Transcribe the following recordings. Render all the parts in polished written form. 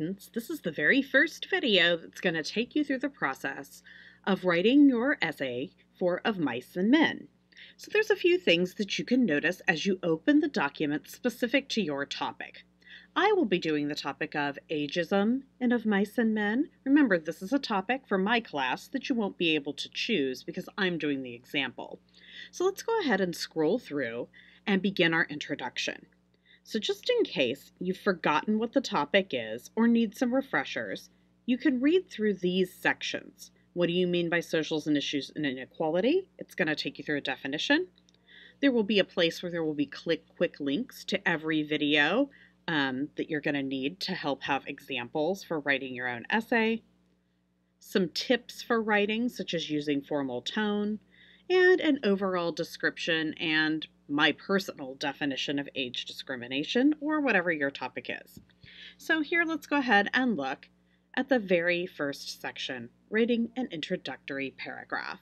students, this is the very first video that's going to take you through the process of writing your essay for Of Mice and Men. So there's a few things that you can notice as you open the document specific to your topic. I will be doing the topic of ageism in Of Mice and Men. Remember, this is a topic for my class that you won't be able to choose because I'm doing the example. So let's go ahead and scroll through and begin our introduction. So just in case you've forgotten what the topic is or need some refreshers, you can read through these sections. What do you mean by socials and issues and inequality? It's going to take you through a definition. There will be a place where there will be quick links to every video that you're going to need to help have examples for writing your own essay. Some tips for writing, such as using formal tone, and an overall description and my personal definition of age discrimination, or whatever your topic is. So here, let's go ahead and look at the very first section, writing an introductory paragraph.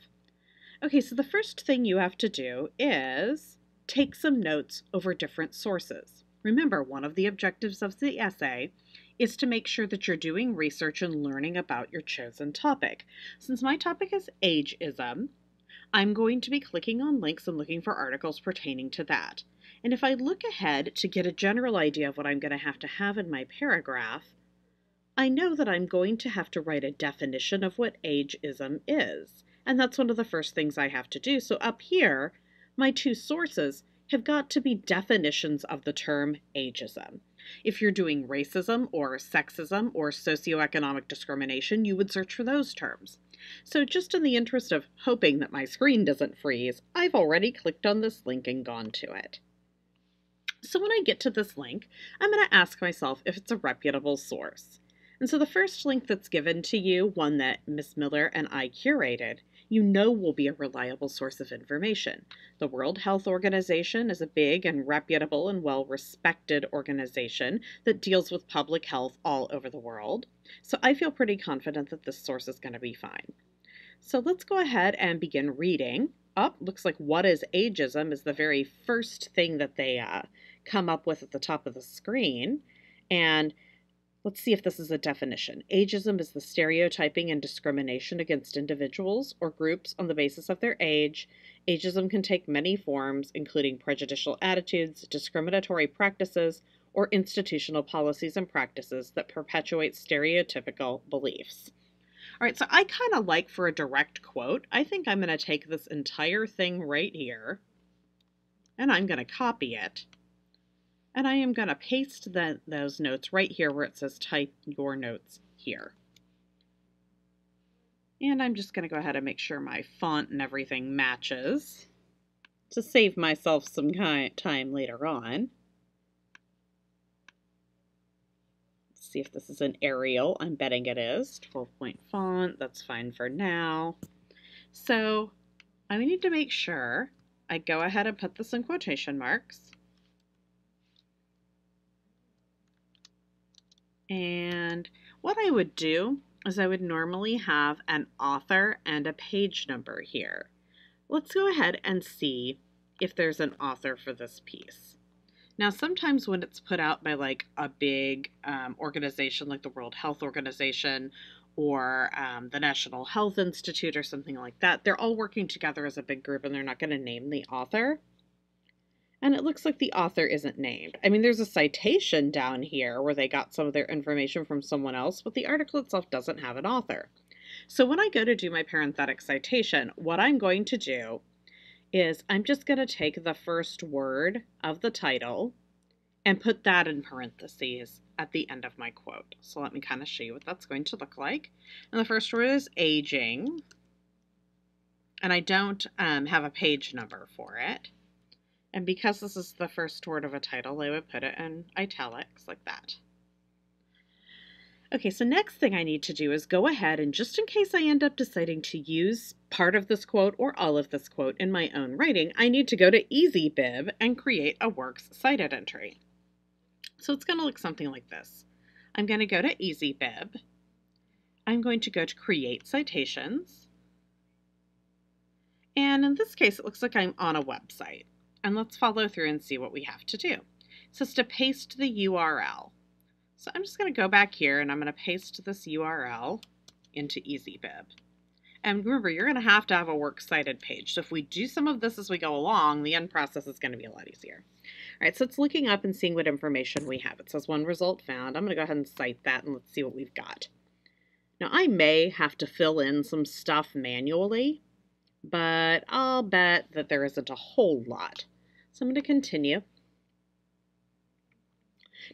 Okay, so the first thing you have to do is take some notes over different sources. Remember, one of the objectives of the essay is to make sure that you're doing research and learning about your chosen topic. Since my topic is ageism, I'm going to be clicking on links and looking for articles pertaining to that. And if I look ahead to get a general idea of what I'm going to have in my paragraph, I know that I'm going to have to write a definition of what ageism is. And that's one of the first things I have to do. So up here, my two sources have got to be definitions of the term ageism. If you're doing racism or sexism or socioeconomic discrimination, you would search for those terms. So just in the interest of hoping that my screen doesn't freeze, I've already clicked on this link and gone to it. So when I get to this link, I'm going to ask myself if it's a reputable source. And so the first link that's given to you, one that Ms. Miller and I curated, you know will be a reliable source of information. The World Health Organization is a big and reputable and well-respected organization that deals with public health all over the world. So I feel pretty confident that this source is going to be fine. So let's go ahead and begin reading. Looks like what is ageism is the very first thing that they come up with at the top of the screen. And let's see if this is a definition. Ageism is the stereotyping and discrimination against individuals or groups on the basis of their age. Ageism can take many forms, including prejudicial attitudes, discriminatory practices, or institutional policies and practices that perpetuate stereotypical beliefs. All right, so I kind of like for a direct quote, I think I'm going to take this entire thing right here, and I'm going to copy it. And I am going to paste those notes right here where it says type your notes here. And I'm just going to go ahead and make sure my font and everything matches to save myself some time later on. Let's see if this is an Arial. I'm betting it is. 12-point font. That's fine for now. So I need to make sure I go ahead and put this in quotation marks. And what I would do is I would normally have an author and a page number here. Let's go ahead and see if there's an author for this piece. Now, sometimes when it's put out by like a big organization like the World Health Organization or the National Health Institute or something like that, they're all working together as a big group and they're not going to name the author. And it looks like the author isn't named. I mean, there's a citation down here where they got some of their information from someone else, but the article itself doesn't have an author. So when I go to do my parenthetic citation, what I'm going to do is I'm just going to take the first word of the title and put that in parentheses at the end of my quote. So let me kind of show you what that's going to look like. And the first word is aging. And I don't have a page number for it. And because this is the first word of a title, I would put it in italics like that. Okay, so next thing I need to do is go ahead and just in case I end up deciding to use part of this quote or all of this quote in my own writing, I need to go to Easybib and create a works cited entry. So it's going to look something like this. I'm going to go to Easybib. I'm going to go to Create Citations. And in this case, it looks like I'm on a website. And let's follow through and see what we have to do. It says to paste the URL. So I'm just going to go back here and I'm going to paste this URL into Easybib. And remember, you're going to have a works cited page. So if we do some of this as we go along, the end process is going to be a lot easier. All right, so it's looking up and seeing what information we have. It says one result found. I'm going to go ahead and cite that and let's see what we've got. Now, I may have to fill in some stuff manually, but I'll bet that there isn't a whole lot. So I'm going to continue.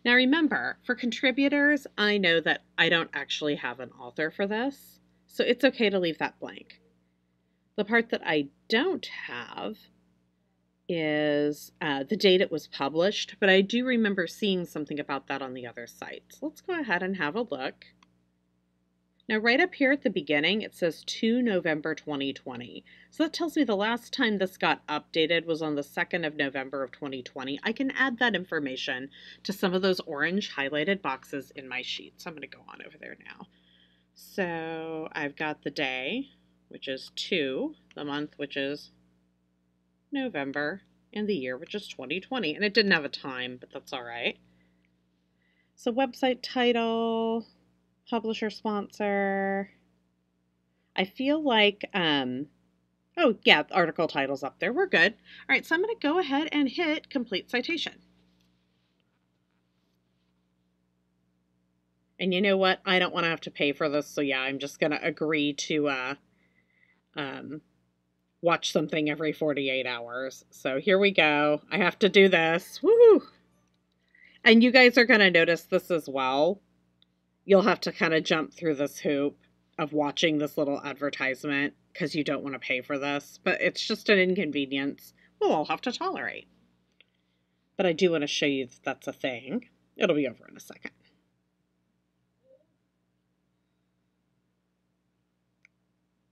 Now remember, for contributors, I know that I don't actually have an author for this, so it's okay to leave that blank. The part that I don't have is the date it was published, but I do remember seeing something about that on the other site. So let's go ahead and have a look. Now right up here at the beginning, it says 2 November 2020. So that tells me the last time this got updated was on the 2nd of November of 2020. I can add that information to some of those orange highlighted boxes in my sheet. So I'm going to go on over there now. So I've got the day, which is 2, the month, which is November, and the year, which is 2020. And it didn't have a time, but that's all right. So website title, publisher sponsor. I feel like, oh yeah, the article title's up there. We're good. All right, so I'm going to go ahead and hit complete citation. And you know what? I don't want to have to pay for this, so yeah, I'm just going to agree to watch something every 48 hours. So here we go. I have to do this. Woo! And you guys are going to notice this as well. You'll have to kind of jump through this hoop of watching this little advertisement because you don't want to pay for this, but it's just an inconvenience we'll all have to tolerate. But I do want to show you that that's a thing. It'll be over in a second.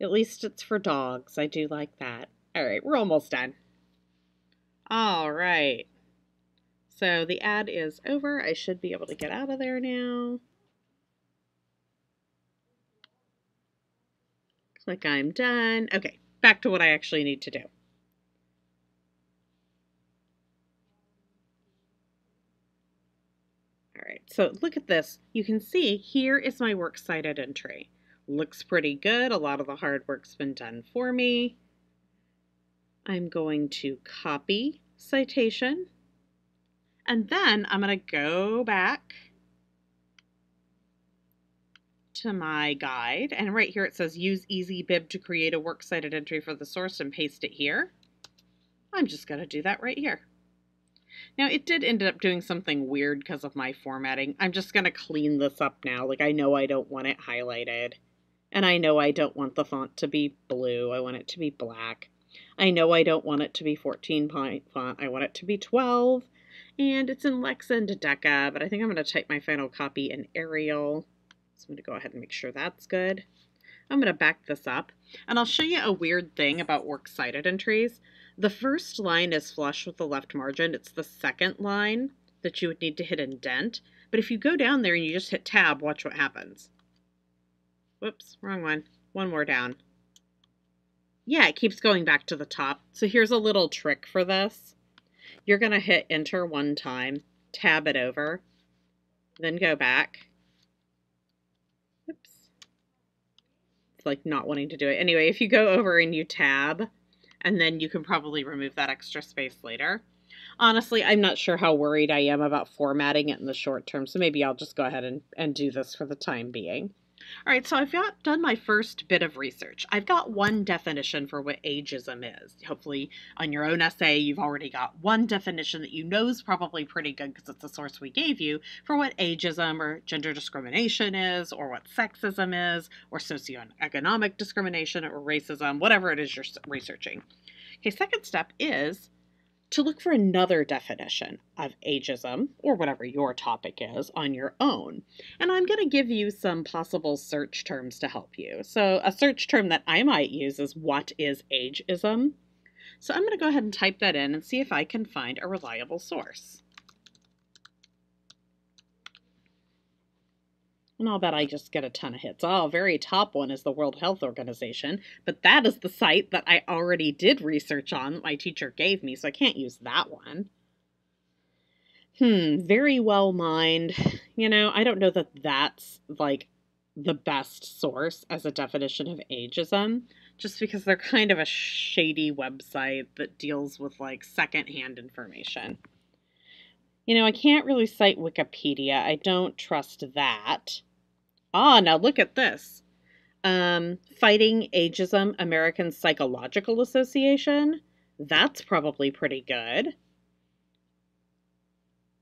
At least it's for dogs. I do like that. All right, we're almost done. All right. So the ad is over. I should be able to get out of there now. Click I'm done. Okay, back to what I actually need to do. All right, so look at this. You can see here is my works cited entry. Looks pretty good. A lot of the hard work's been done for me. I'm going to copy citation. And then I'm going to go back to my guide, and right here it says use Easybib to create a works cited entry for the source and paste it here. I'm just going to do that right here. Now it did end up doing something weird because of my formatting. I'm just going to clean this up now. Like I know I don't want it highlighted, and I know I don't want the font to be blue. I want it to be black. I know I don't want it to be 14-point font. I want it to be 12, and it's in Lex and Deca, but I think I'm going to type my final copy in Arial. So I'm going to go ahead and make sure that's good. I'm going to back this up, and I'll show you a weird thing about works cited entries. The first line is flush with the left margin. It's the second line that you would need to hit indent. But if you go down there and you just hit tab, watch what happens. Whoops, wrong one. One more down. Yeah, it keeps going back to the top. So here's a little trick for this. You're going to hit enter one time, tab it over, then go back. Oops. It's like not wanting to do it. Anyway, if you go over and you tab, and then you can probably remove that extra space later. Honestly, I'm not sure how worried I am about formatting it in the short term, so maybe I'll just go ahead and do this for the time being. All right, so I've done my first bit of research. I've got one definition for what ageism is. Hopefully on your own essay, you've already got one definition that you know is probably pretty good because it's the source we gave you for what ageism or gender discrimination is, or what sexism is, or socioeconomic discrimination or racism, whatever it is you're researching. Okay, second step is to look for another definition of ageism, or whatever your topic is, on your own. And I'm going to give you some possible search terms to help you. So a search term that I might use is what is ageism? So I'm going to go ahead and type that in and see if I can find a reliable source. And I'll bet I just get a ton of hits. Oh, very top one is the World Health Organization, but that is the site that I already did research on that my teacher gave me, so I can't use that one. Very well mined. I don't know that that's like the best source as a definition of ageism, just because they're kind of a shady website that deals with like secondhand information. I can't really cite Wikipedia. I don't trust that. Now look at this. Fighting Ageism American Psychological Association. That's probably pretty good.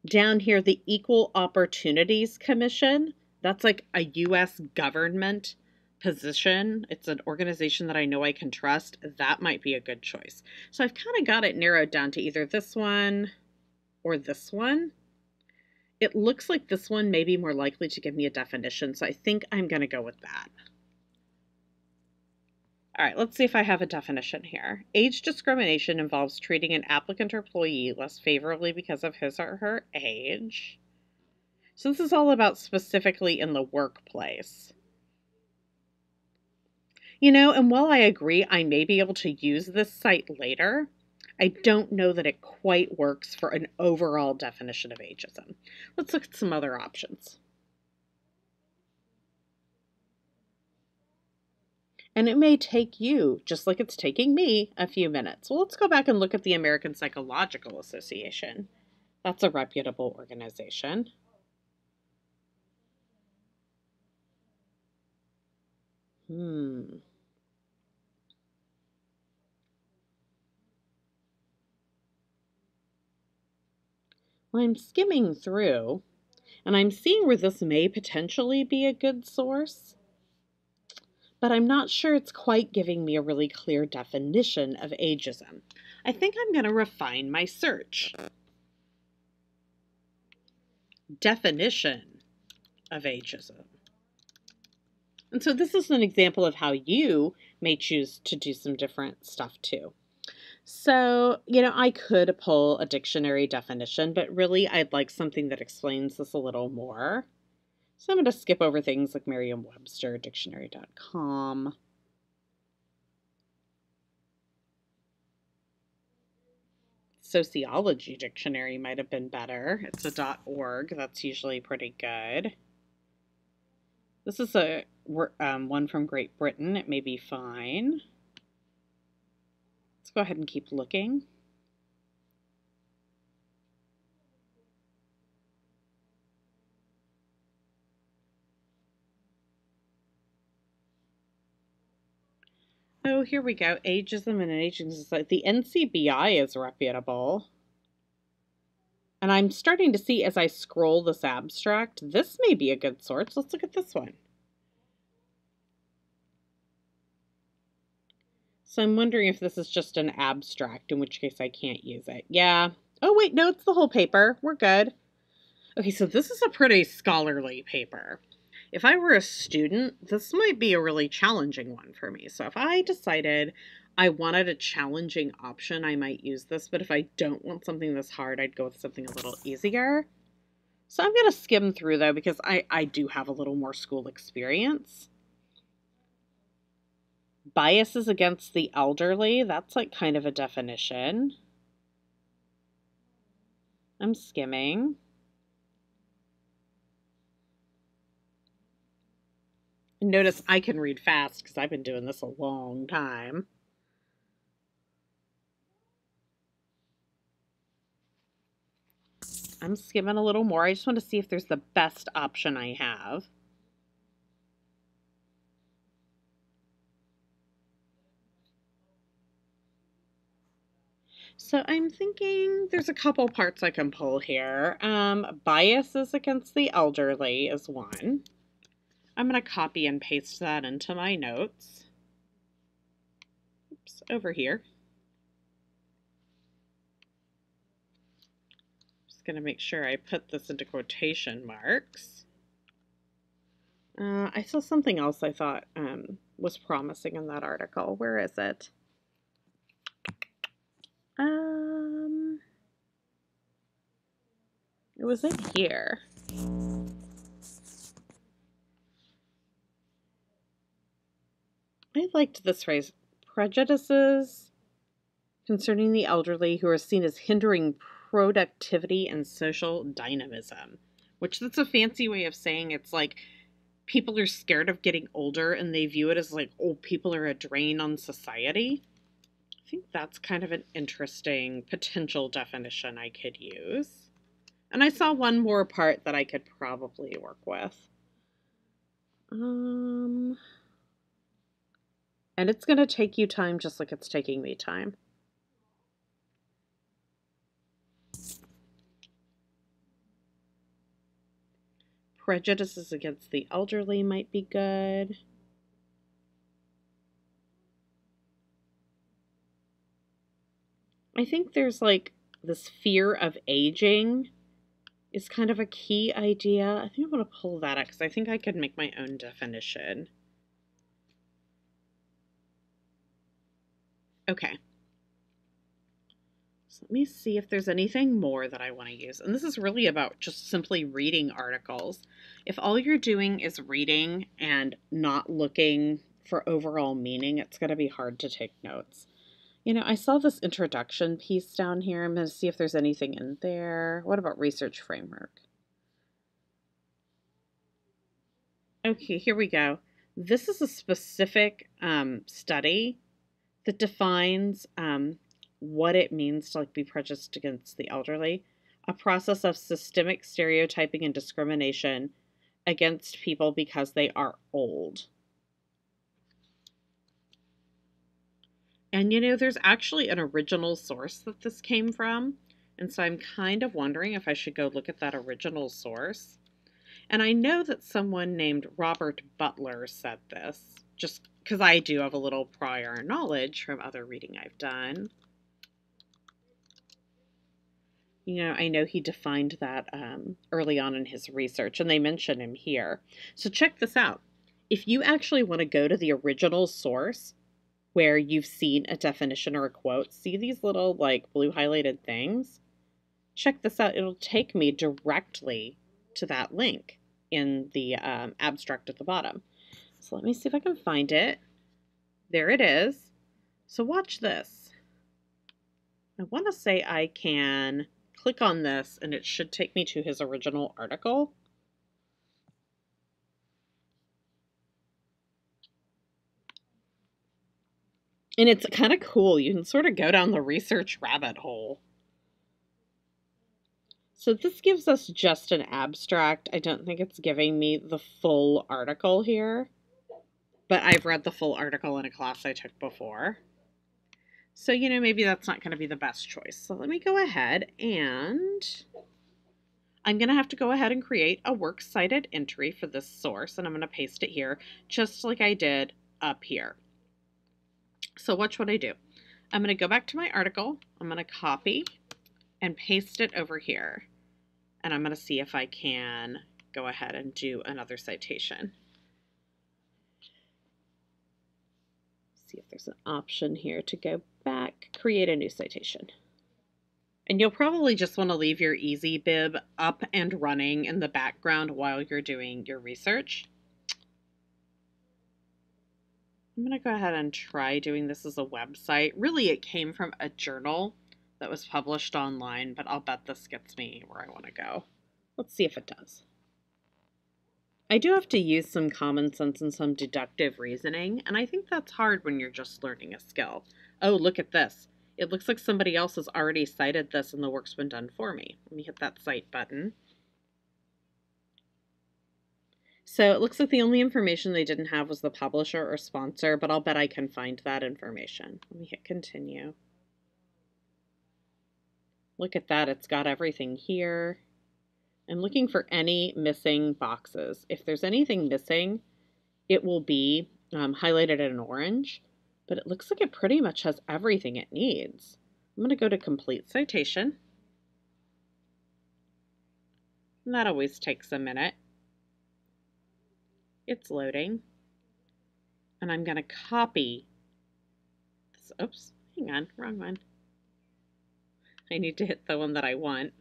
Down here, the Equal Opportunities Commission. That's like a U.S. government position. It's an organization that I know I can trust. That might be a good choice. So I've kind of got it narrowed down to either this one or this one. It looks like this one may be more likely to give me a definition, so I think I'm going to go with that. All right, let's see if I have a definition here. Age discrimination involves treating an applicant or employee less favorably because of his or her age. So this is all about specifically in the workplace. And while I agree I may be able to use this site later, I don't know that it quite works for an overall definition of ageism. Let's look at some other options. And it may take you, just like it's taking me, a few minutes. Well, let's go back and look at the American Psychological Association. That's a reputable organization. Well, I'm skimming through, and I'm seeing where this may potentially be a good source, but I'm not sure it's quite giving me a really clear definition of ageism. I think I'm going to refine my search. Definition of ageism. And so this is an example of how you may choose to do some different stuff too. So, I could pull a dictionary definition, but really I'd like something that explains this a little more. So I'm going to skip over things like Merriam-Webster, dictionary.com. Sociology dictionary might have been better. It's a .org. That's usually pretty good. This is a one from Great Britain. It may be fine. Let's go ahead and keep looking. Oh, here we go. Ageism and an aging society. The NCBI is reputable. And I'm starting to see as I scroll this abstract, this may be a good source. Let's look at this one. So I'm wondering if this is just an abstract, in which case I can't use it. Yeah. Oh, wait, no, it's the whole paper. We're good. Okay, so this is a pretty scholarly paper. If I were a student, this might be a really challenging one for me. So if I decided I wanted a challenging option, I might use this. But if I don't want something this hard, I'd go with something a little easier. So I'm going to skim through, though, because I do have a little more school experience. Biases against the elderly, that's like kind of a definition. I'm skimming. Notice I can read fast because I've been doing this a long time. I'm skimming a little more. I just want to see if there's the best option I have. So I'm thinking there's a couple parts I can pull here. Biases against the elderly is one. I'm going to copy and paste that into my notes. Oops, over here. Just going to make sure I put this into quotation marks. I saw something else I thought was promising in that article. Where is it? It was in here. I liked this phrase, prejudices concerning the elderly who are seen as hindering productivity and social dynamism, which that's a fancy way of saying it's like people are scared of getting older and they view it as like old people are a drain on society. I think that's kind of an interesting potential definition I could use. And I saw one more part that I could probably work with. And it's going to take you time just like it's taking me time. Prejudices against the elderly might be good. I think there's like this fear of aging is kind of a key idea. I think I'm going to pull that up because I think I could make my own definition. Okay. So let me see if there's anything more that I want to use. And this is really about just simply reading articles. If all you're doing is reading and not looking for overall meaning, it's going to be hard to take notes. You know, I saw this introduction piece down here. I'm going to see if there's anything in there. What about research framework? Okay, here we go. This is a specific study that defines what it means to like be prejudiced against the elderly, a process of systemic stereotyping and discrimination against people because they are old. And you know, there's actually an original source that this came from, and so I'm kind of wondering if I should go look at that original source. And I know that someone named Robert Butler said this, just because I do have a little prior knowledge from other reading I've done. You know, I know he defined that early on in his research, and they mention him here. So check this out. If you actually want to go to the original source where you've seen a definition or a quote, see these little like blue highlighted things? Check this out. It'll take me directly to that link in the abstract at the bottom. So let me see if I can find it. There it is. So watch this. I want to say I can click on this and it should take me to his original article. And it's kind of cool. You can sort of go down the research rabbit hole. So this gives us just an abstract. I don't think it's giving me the full article here, but I've read the full article in a class I took before. So, you know, maybe that's not going to be the best choice. So let me go ahead and I'm going to have to go ahead and create a works cited entry for this source, and I'm going to paste it here just like I did up here. So watch what I do. I'm going to go back to my article. I'm going to copy and paste it over here. And I'm going to see if I can go ahead and do another citation. See if there's an option here to go back, create a new citation. And you'll probably just want to leave your Easybib up and running in the background while you're doing your research. I'm going to go ahead and try doing this as a website. Really, it came from a journal that was published online, but I'll bet this gets me where I want to go. Let's see if it does. I do have to use some common sense and some deductive reasoning, and I think that's hard when you're just learning a skill. Oh, look at this. It looks like somebody else has already cited this and the work's been done for me. Let me hit that cite button. So it looks like the only information they didn't have was the publisher or sponsor, but I'll bet I can find that information. Let me hit continue. Look at that, it's got everything here. I'm looking for any missing boxes. If there's anything missing, it will be highlighted in orange, but it looks like it pretty much has everything it needs. I'm going to go to complete citation. And that always takes a minute. It's loading. And I'm going to copy this. Oops, hang on, wrong one. I need to hit the one that I want.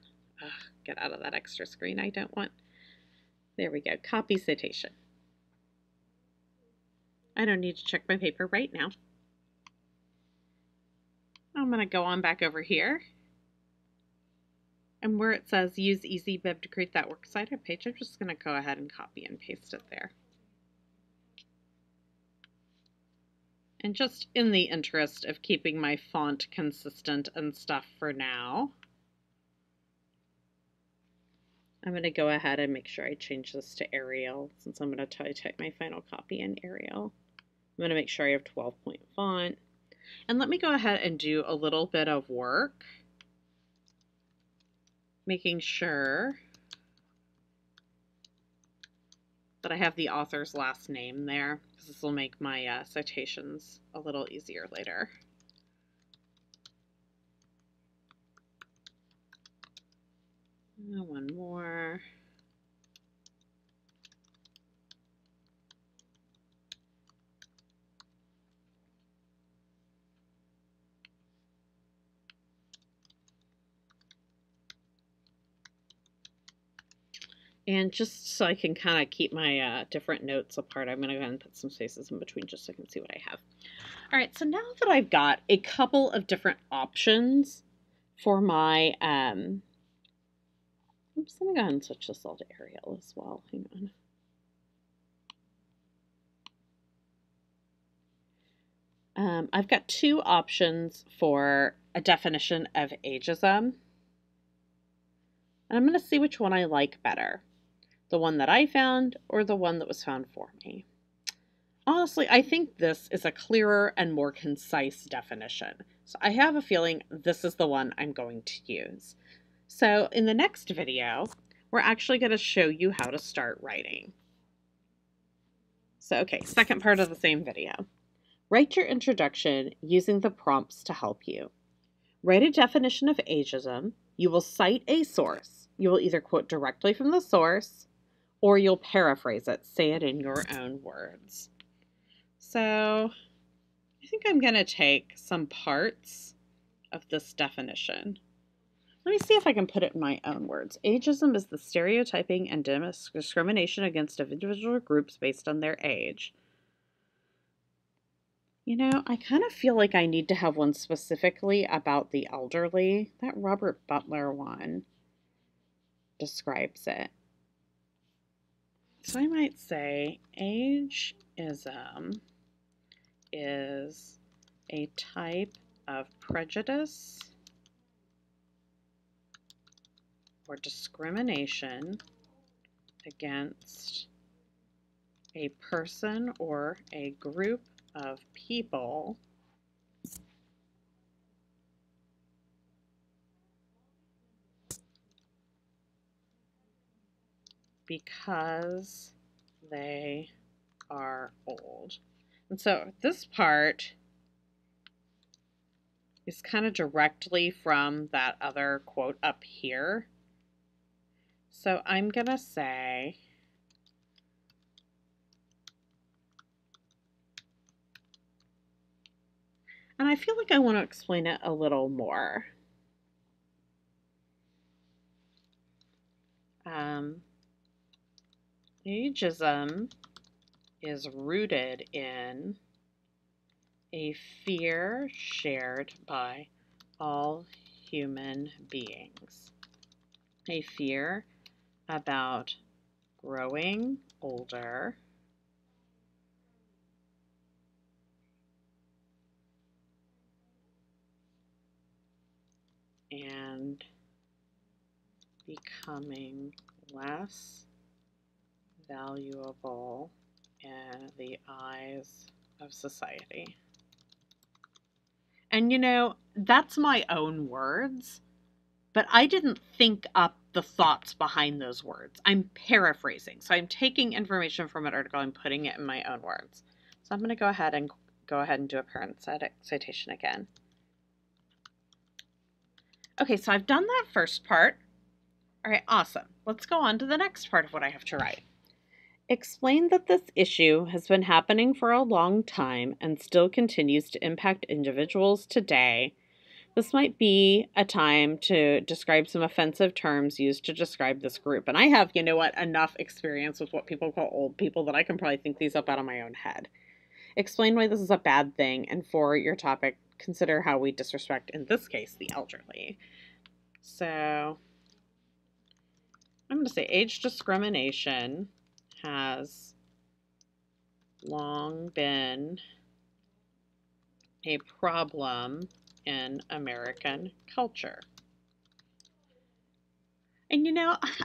Ugh, get out of that extra screen I don't want. There we go, copy citation. I don't need to check my paper right now. I'm going to go on back over here. And where it says use Easybib to create that works cited page, I'm just going to go ahead and copy and paste it there. And just in the interest of keeping my font consistent and stuff for now, I'm going to go ahead and make sure I change this to Arial, since I'm going to type my final copy in Arial. I'm going to make sure I have 12-point font. And let me go ahead and do a little bit of work, making sure that I have the author's last name there, because this will make my citations a little easier later. One more. And just so I can kind of keep my different notes apart, I'm going to go ahead and put some spaces in between just so I can see what I have. All right, so now that I've got a couple of different options for my, oops, let me go ahead and switch this all to Arial as well. Hang on. I've got two options for a definition of ageism. And I'm going to see which one I like better. The one that I found or the one that was found for me. Honestly, I think this is a clearer and more concise definition. So I have a feeling this is the one I'm going to use. So in the next video, we're actually going to show you how to start writing. So, okay, second part of the same video. Write your introduction using the prompts to help you. Write a definition of ageism. You will cite a source. You will either quote directly from the source or you'll paraphrase it, say it in your own words. So I think I'm going to take some parts of this definition. Let me see if I can put it in my own words. Ageism is the stereotyping and discrimination against individual groups based on their age. You know, I kind of feel like I need to have one specifically about the elderly. That Robert Butler one describes it. So I might say ageism is a type of prejudice or discrimination against a person or a group of people because they are old. And so this part is kind of directly from that other quote up here. So I'm going to say and I feel like I want to explain it a little more. Ageism is rooted in a fear shared by all human beings. A fear about growing older and becoming less valuable in the eyes of society. And you know, that's my own words, but I didn't think up the thoughts behind those words. I'm paraphrasing. So I'm taking information from an article and putting it in my own words. So I'm going to go ahead and do a parenthetic citation again. Okay, so I've done that first part. All right, awesome. Let's go on to the next part of what I have to write. Explain that this issue has been happening for a long time and still continues to impact individuals today. This might be a time to describe some offensive terms used to describe this group. And I have, you know what, enough experience with what people call old people that I can probably think these up out of my own head. Explain why this is a bad thing, and for your topic, consider how we disrespect, in this case, the elderly. So I'm going to say age discrimination has long been a problem in American culture. And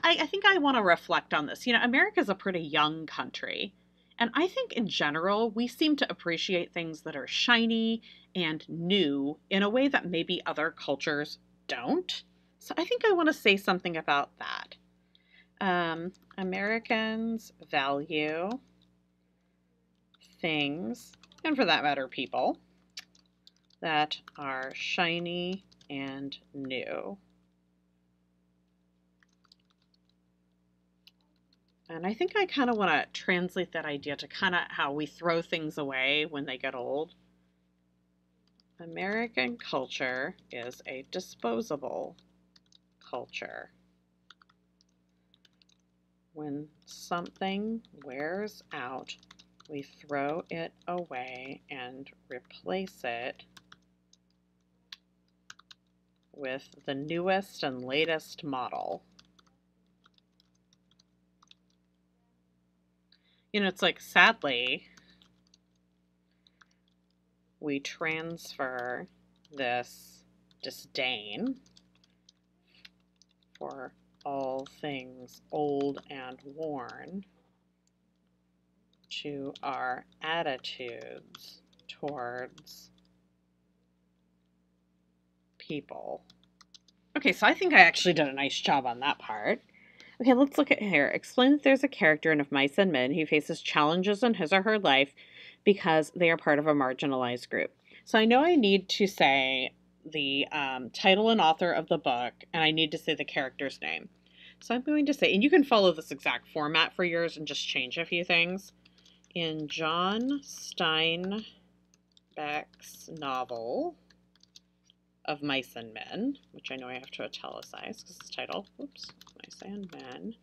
I think I want to reflect on this. America's a pretty young country. And I think in general, we seem to appreciate things that are shiny and new in a way that maybe other cultures don't. So I think I want to say something about that. Americans value things, and for that matter, people, that are shiny and new. And I think I kind of want to translate that idea to kind of how we throw things away when they get old. American culture is a disposable culture. When something wears out, we throw it away and replace it with the newest and latest model. It's like, sadly, we transfer this disdain for all things old and worn to our attitudes towards people. Okay, so I think I actually did a nice job on that part. Okay, let's look at here. Explain that there's a character in Of Mice and Men who faces challenges in his or her life because they are part of a marginalized group. So I know I need to say the title and author of the book, and I need to say the character's name. So I'm going to say, and you can follow this exact format for yours and just change a few things. In John Steinbeck's novel Of Mice and Men, which I know I have to italicize because it's title, oops, Mice and Men,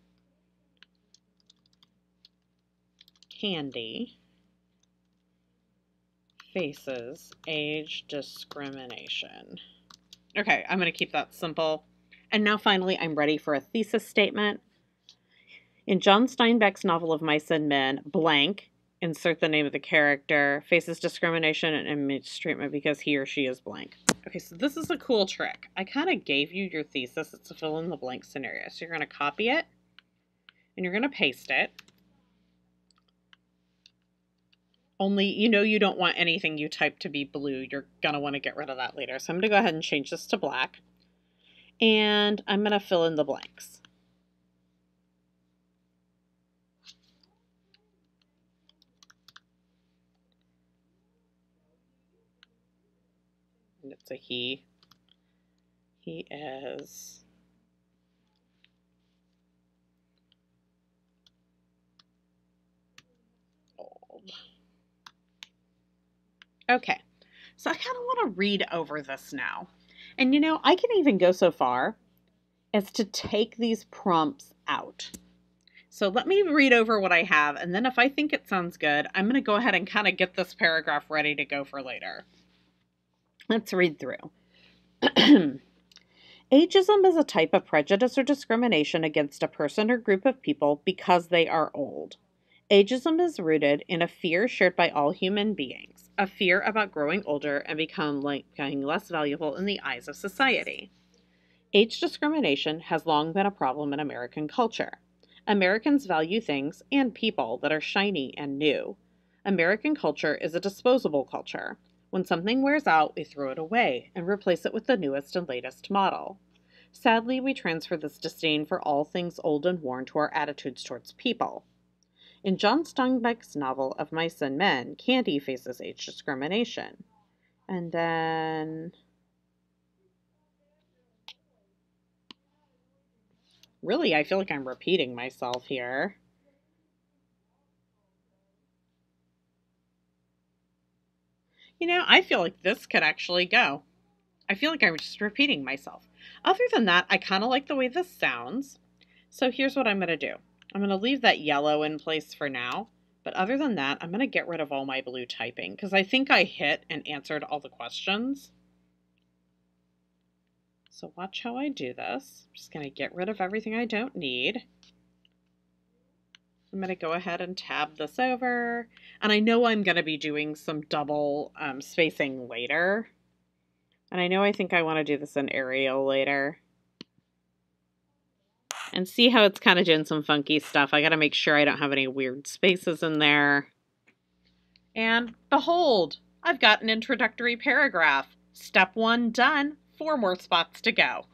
Candy faces age discrimination. Okay, I'm going to keep that simple. And now finally, I'm ready for a thesis statement. In John Steinbeck's novel Of Mice and Men, blank, insert the name of the character, faces discrimination and mistreatment because he or she is blank. Okay, so this is a cool trick. I kind of gave you your thesis. It's a fill in the blank scenario. So you're going to copy it and you're going to paste it. Only, you don't want anything you type to be blue. You're going to want to get rid of that later. So I'm going to go ahead and change this to black. And I'm going to fill in the blanks. And it's a he. He is old. Okay, so I kind of want to read over this now. And I can even go so far as to take these prompts out. So let me read over what I have, and then if I think it sounds good, I'm going to go ahead and kind of get this paragraph ready to go for later. Let's read through. Ageism is a type of prejudice or discrimination against a person or group of people because they are old. Ageism is rooted in a fear shared by all human beings, a fear about growing older and becoming less valuable in the eyes of society. Age discrimination has long been a problem in American culture. Americans value things and people that are shiny and new. American culture is a disposable culture. When something wears out, we throw it away and replace it with the newest and latest model. Sadly, we transfer this disdain for all things old and worn to our attitudes towards people. In John Steinbeck's novel Of Mice and Men, Candy faces age discrimination. And then really, I feel like I'm repeating myself here. I feel like this could actually go. I feel like I'm just repeating myself. Other than that, I kind of like the way this sounds. So here's what I'm going to do. I'm going to leave that yellow in place for now. But other than that, I'm going to get rid of all my blue typing because I think I hit and answered all the questions. So watch how I do this. I'm just going to get rid of everything I don't need. I'm going to go ahead and tab this over. And I know I'm going to be doing some double spacing later. And I think I want to do this in Arial later. And see how it's kind of doing some funky stuff. I got to make sure I don't have any weird spaces in there. And behold, I've got an introductory paragraph. Step 1 done, 4 more spots to go.